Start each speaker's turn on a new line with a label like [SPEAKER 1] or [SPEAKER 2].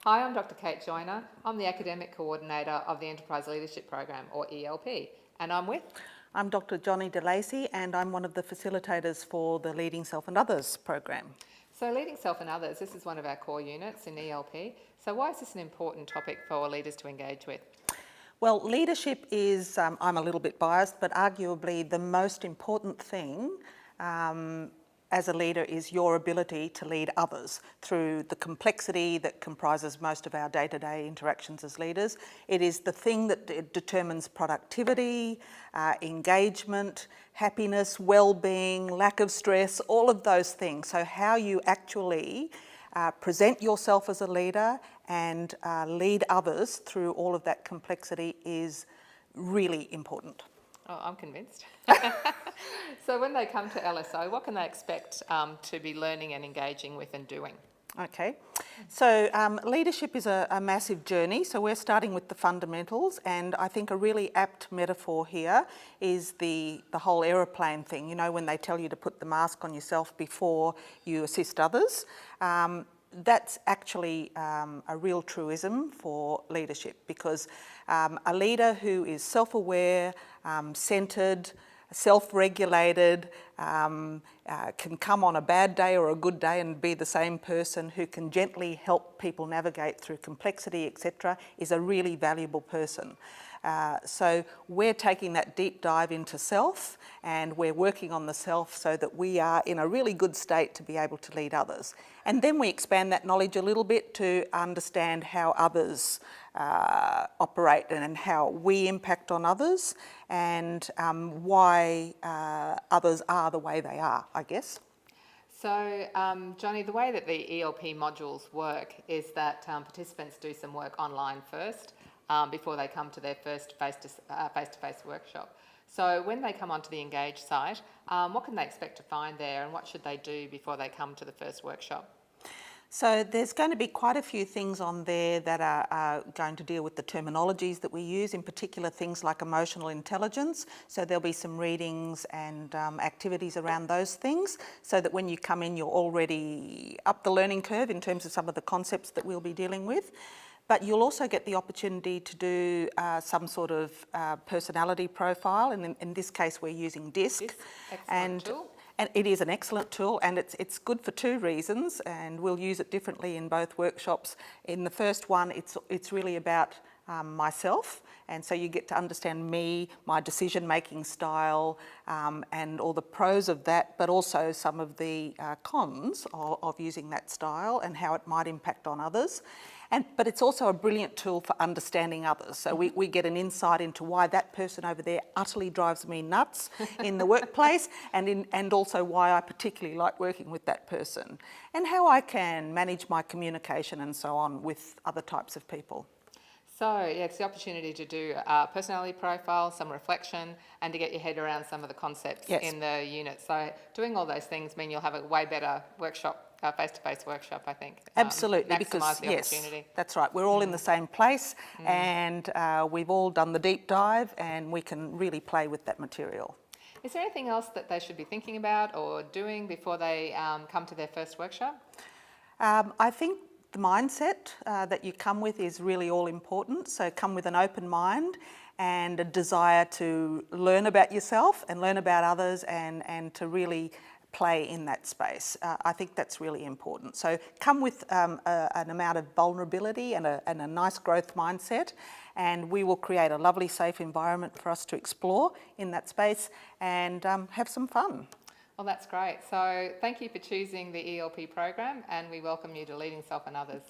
[SPEAKER 1] Hi, I'm Dr. Kate Joyner. I'm the Academic Coordinator of the Enterprise Leadership Program, or ELP, and I'm with...
[SPEAKER 2] I'm Dr. Johnny DeLacy and I'm one of the facilitators for the Leading Self and Others program.
[SPEAKER 1] So Leading Self and Others, this is one of our core units in ELP. So why is this an important topic for leaders to engage with?
[SPEAKER 2] Well, leadership is, I'm a little bit biased, but arguably the most important thing as a leader is your ability to lead others through the complexity that comprises most of our day-to-day interactions as leaders. It is the thing that determines productivity, engagement, happiness, well-being, lack of stress, all of those things. So how you actually present yourself as a leader and lead others through all of that complexity is really important.
[SPEAKER 1] Oh, I'm convinced. So when they come to LSO, what can they expect to be learning and engaging with and doing?
[SPEAKER 2] Okay, so leadership is a massive journey, so we're starting with the fundamentals, and I think a really apt metaphor here is the whole aeroplane thing. You know, when they tell you to put the mask on yourself before you assist others, that's actually a real truism for leadership, because a leader who is self-aware, centred, self-regulated, can come on a bad day or a good day and be the same person, who can gently help people navigate through complexity, etc., is a really valuable person. So we're taking that deep dive into self, and we're working on the self so that we are in a really good state to be able to lead others. And then we expand that knowledge a little bit to understand how others operate and how we impact on others, and why others are the way they are, I guess.
[SPEAKER 1] So, Johnny, the way that the ELP modules work is that participants do some work online first before they come to their first face-to-face workshop. So when they come onto the Engage site, what can they expect to find there, and what should they do before they come to the first workshop?
[SPEAKER 2] So there's going to be quite a few things on there that are going to deal with the terminologies that we use, in particular things like emotional intelligence. So there'll be some readings and activities around those things, so that when you come in you're already up the learning curve in terms of some of the concepts that we'll be dealing with. But you'll also get the opportunity to do some sort of personality profile, and in this case we're using DISC.
[SPEAKER 1] Excellent tool.
[SPEAKER 2] And it is an excellent tool, and it's good for two reasons, and we'll use it differently in both workshops. In the first one, it's really about myself, and so you get to understand me, my decision-making style, and all the pros of that, but also some of the cons of using that style and how it might impact on others. But it's also a brilliant tool for understanding others. So we get an insight into why that person over there utterly drives me nuts in the workplace, and also why I particularly like working with that person, and how I can manage my communication and so on with other types of people.
[SPEAKER 1] So, yeah, it's the opportunity to do a personality profile, some reflection, and to get your head around some of the concepts in the unit. So doing all those things mean you'll have a way better workshop, face-to-face workshop, I think.
[SPEAKER 2] Absolutely,
[SPEAKER 1] because the
[SPEAKER 2] yes,
[SPEAKER 1] opportunity.
[SPEAKER 2] That's right. We're all in the same place, and we've all done the deep dive, and we can really play with that material.
[SPEAKER 1] Is there anything else that they should be thinking about or doing before they come to their first workshop?
[SPEAKER 2] I think the mindset that you come with is really all important. So come with an open mind and a desire to learn about yourself and learn about others, and to really play in that space. I think that's really important. So come with an amount of vulnerability and a nice growth mindset, and we will create a lovely, safe environment for us to explore in that space and have some fun.
[SPEAKER 1] Well, that's great. So thank you for choosing the ELP program, and we welcome you to Leading Self and Others.